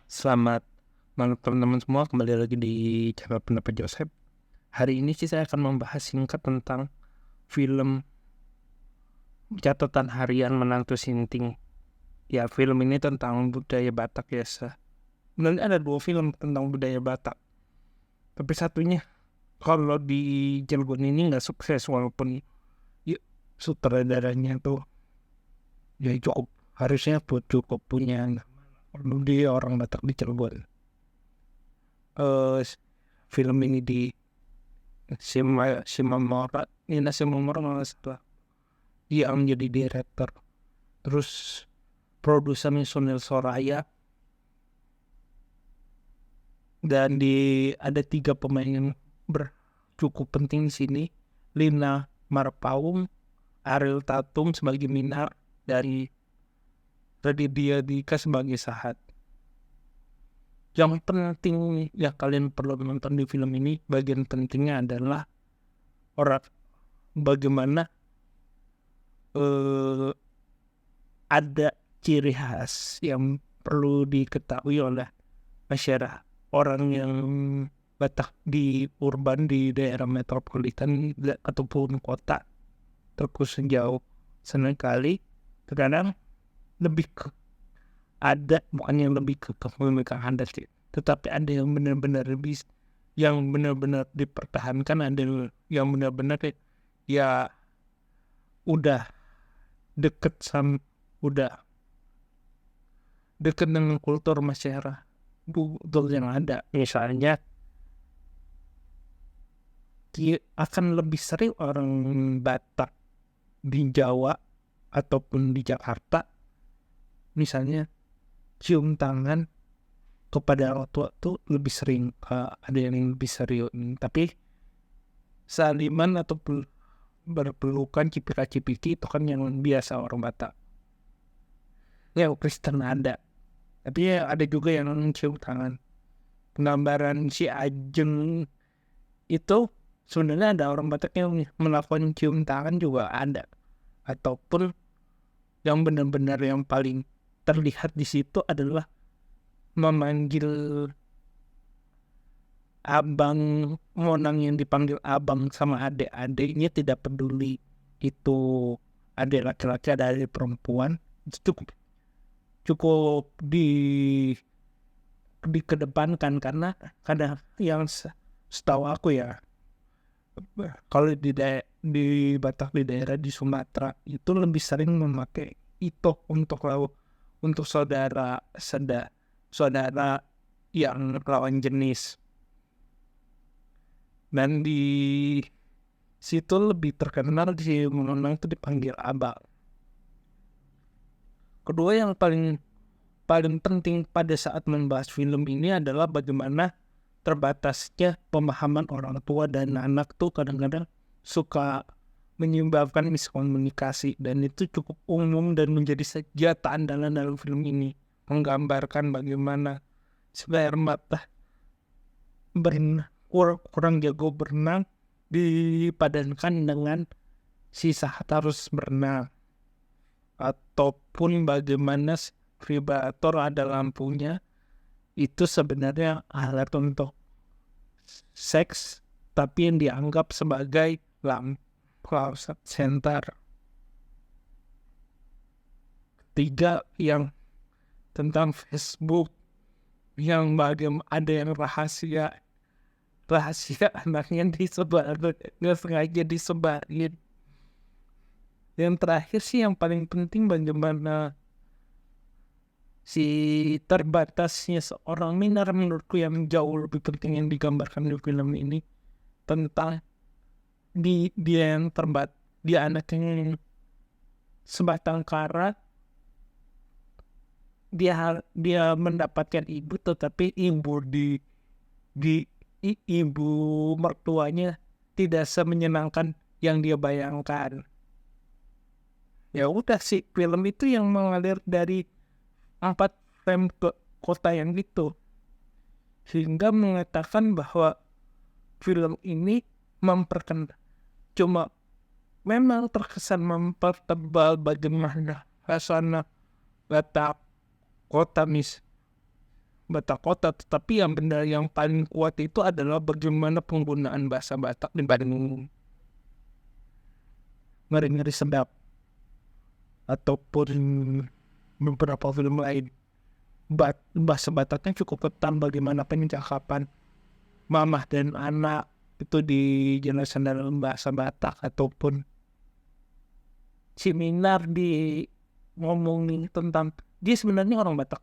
Selamat malam teman-teman semua, kembali lagi di channel Pendapat Joseph. Hari ini sih saya akan membahas singkat tentang film Catatan Harian Menantu Sinting. Ya, film ini tentang budaya Batak ya. Sebenarnya ada 2 film tentang budaya Batak, tapi satunya kalau di Cilegon ini nggak sukses, walaupun ya, sutradaranya tuh ya harusnya cukup punya nama. Kalau dia orang Batak di Cilegon. Film ini di Simamora, Nina Simamora malah setelah dia menjadi director, terus produsernya Sunil Soraya, dan ada 3 pemain yang cukup penting di sini: Lina Marpaung, Ariel Tatum sebagai Minar, dari Raditya Dika sebagai Sahat. Yang penting ya kalian perlu menonton di film ini, bagian pentingnya adalah bagaimana ada ciri khas yang perlu diketahui oleh masyarakat orang yang Batak di urban, di daerah metropolitan ataupun kota, terkhusus jauh. Seringkali terkadang lebih ke bukan yang lebih ke kepemilikan adat sih, tetapi ada yang benar-benar dipertahankan, ada yang benar-benar ya udah udah deket dengan kultur masyarakat betul yang ada. Misalnya akan lebih sering orang Batak di Jawa ataupun di Jakarta misalnya cium tangan kepada orang tua tuh lebih sering, ada yang lebih serius. Tapi saliman atau berpelukan cipika-cipiki itu kan yang biasa orang Batak. Ya Kristen ada, tapi ya ada juga yang cium tangan. Penggambaran si Ajeng itu sebenarnya ada orang Batak yang melakukan cium tangan juga ada, ataupun yang benar-benar yang paling terlihat di situ adalah memanggil abang monang, yang dipanggil abang sama adik-adiknya, tidak peduli itu adik laki-laki ada adik perempuan. Itu cukup dikedepankan, karena kadang yang setahu aku ya, kalau di Batak, di daerah di Sumatera itu lebih sering memakai itu untuk saudara yang lawan jenis, dan di situ lebih terkenal di mengenang itu dipanggil abang. Kedua yang paling penting pada saat membahas film ini adalah bagaimana terbatasnya pemahaman orang tua dan anak tuh kadang-kadang suka menyebabkan miskomunikasi, dan itu cukup umum dan menjadi senjata andalan dalam film ini, menggambarkan bagaimana si Mata kurang jago berenang dipadankan dengan si Sahat harus berenang, ataupun bagaimana vibrator ada lampunya itu sebenarnya alat untuk seks, tapi yang dianggap sebagai lampu center. Ketiga, yang tentang Facebook, yang bagaimana ada yang rahasia anaknya disebar, nggak sengaja disebarin. Yang terakhir sih yang paling penting, bagaimana si terbatasnya seorang Minar, menurutku yang jauh lebih penting yang digambarkan di film ini, tentang dia yang dia anak yang sebatang kara, dia mendapatkan ibu, tetapi ibu mertuanya tidak semenyenangkan yang dia bayangkan. Ya udah sih, film itu yang mengalir dari 4 frame ke kota yang gitu, sehingga mengatakan bahwa film ini cuma memang terkesan mempertebal bagaimana suasana Batak kota Batak kota, tetapi yang benar yang paling kuat itu adalah bagaimana penggunaan bahasa Batak dibanding Ngeri-Ngeri Sedap ataupun beberapa film lain. Bahasa Bataknya cukup ketam, bagaimana pencakapan mamah dan anak itu dijelaskan dalam bahasa Batak, ataupun si Minar di ngomongin tentang dia sebenarnya orang Batak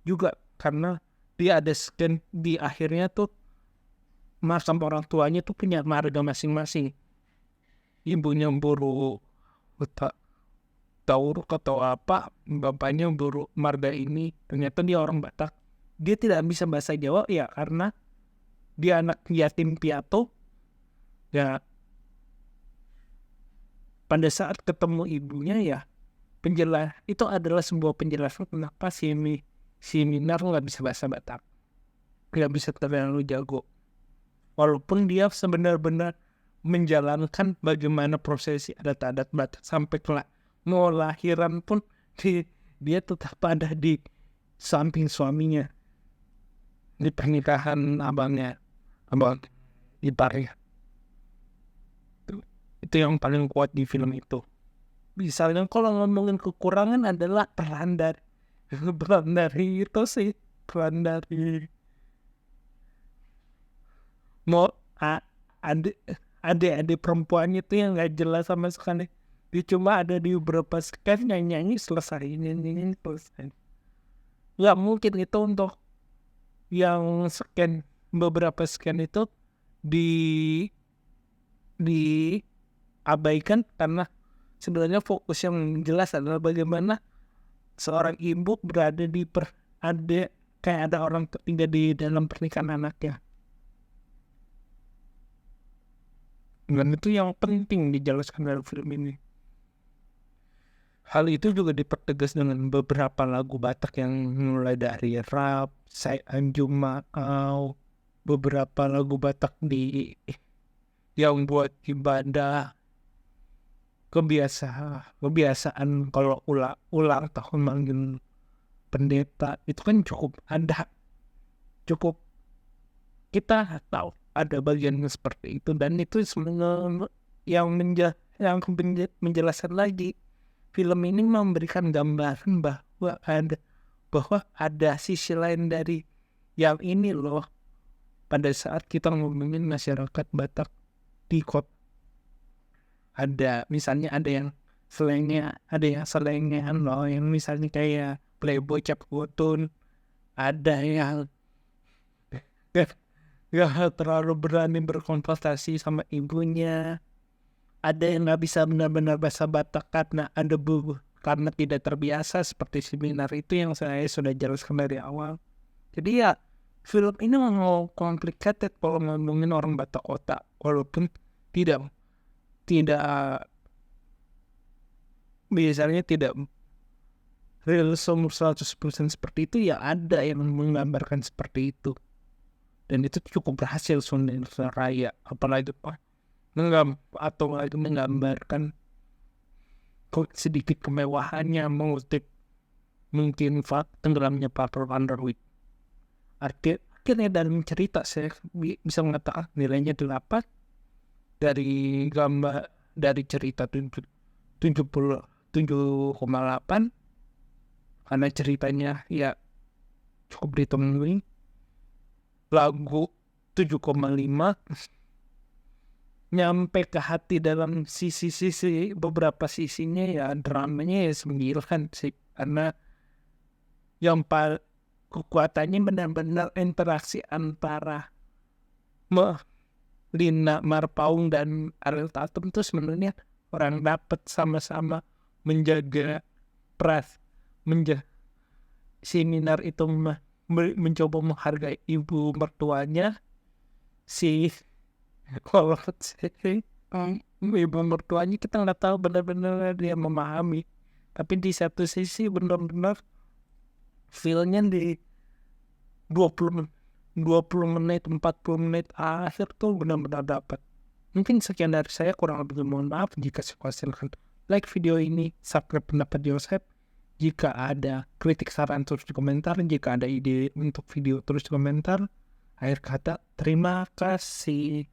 juga, karena dia ada scan di akhirnya tuh makam orang tuanya tuh punya marga masing-masing. Ibunya buru Tauruk atau apa, bapaknya buru marga ini, ternyata dia orang Batak. Dia tidak bisa bahasa Jawa ya karena dia anak yatim piatu. Ya pada saat ketemu ibunya ya itu adalah sebuah penjelasan kenapa si Minar nggak bisa bahasa Batak, nggak bisa terlalu jago, walaupun dia sebenar-benar menjalankan bagaimana prosesi adat-adat Batak sampai mau lahiran pun dia tetap ada di samping suaminya di pernikahan abang iparnya. Itu yang paling kuat di film itu. Misalnya kalau ngomongin kekurangan adalah peran dari itu sih, peran dari adik perempuannya itu yang nggak jelas sama sekali. Dia cuma ada di beberapa scan, nyanyi selesai, nyanyi selesai. Nggak mungkin itu untuk yang scan, beberapa scan itu diabaikan karena sebenarnya fokus yang jelas adalah bagaimana seorang ibu berada kayak ada orang ketiga di dalam pernikahan anaknya. Dan itu yang penting dijelaskan dalam film ini. Hal itu juga dipertegas dengan beberapa lagu Batak yang mulai dari rap, Say Anjum Makau, beberapa lagu Batak yang buat ibadah, kebiasaan kalau ulang tahun manggil pendeta, itu kan cukup kita tahu ada bagian seperti itu, dan itu sebenarnya yang menjelaskan lagi film ini memberikan gambaran bahwa ada sisi lain dari yang ini loh pada saat kita ngomongin masyarakat Batak di kota. Misalnya ada yang selengean loh, yang misalnya kayak playboy cap gotun, ada yang gak terlalu berani berkonfrontasi sama ibunya, ada yang nggak bisa benar-benar bahasa Batak karena karena tidak terbiasa seperti seminar itu yang saya sudah jelaskan dari awal. Jadi ya film ini mau complicated kalau ngomongin orang Batak kota, walaupun tidak biasanya tidak real 100% seperti itu, ya ada yang menggambarkan seperti itu, dan itu cukup berhasil Sunda Raya, apalagi menggambarkan sedikit kemewahannya, mengutip mungkin tenggelamnya Purple Underwood. Akhirnya dalam cerita saya bisa mengatakan nilainya 8 dari cerita 7,8 karena ceritanya ya cukup ditemui. Lagu 7,5, nyampe ke hati dalam sisi beberapa sisinya ya dramanya ya 9 sih, karena yang kekuatannya benar-benar interaksi antara Lina Marpaung dan Ariel Tatum itu sebenarnya orang dapat sama-sama menjaga seminar itu mencoba menghargai ibu mertuanya. Kalau ibu mertuanya kita nggak tahu benar-benar dia memahami, tapi di satu sisi benar-benar feelnya di 20 menit 40 menit akhir tuh benar-benar dapat. Mungkin sekian dari saya, kurang lebih mohon maaf. Jika suka silahkan like video ini, subscribe Pendapat Yosef. Jika ada kritik saran terus di komentar, jika ada ide untuk video terus di komentar. Akhir kata, terima kasih.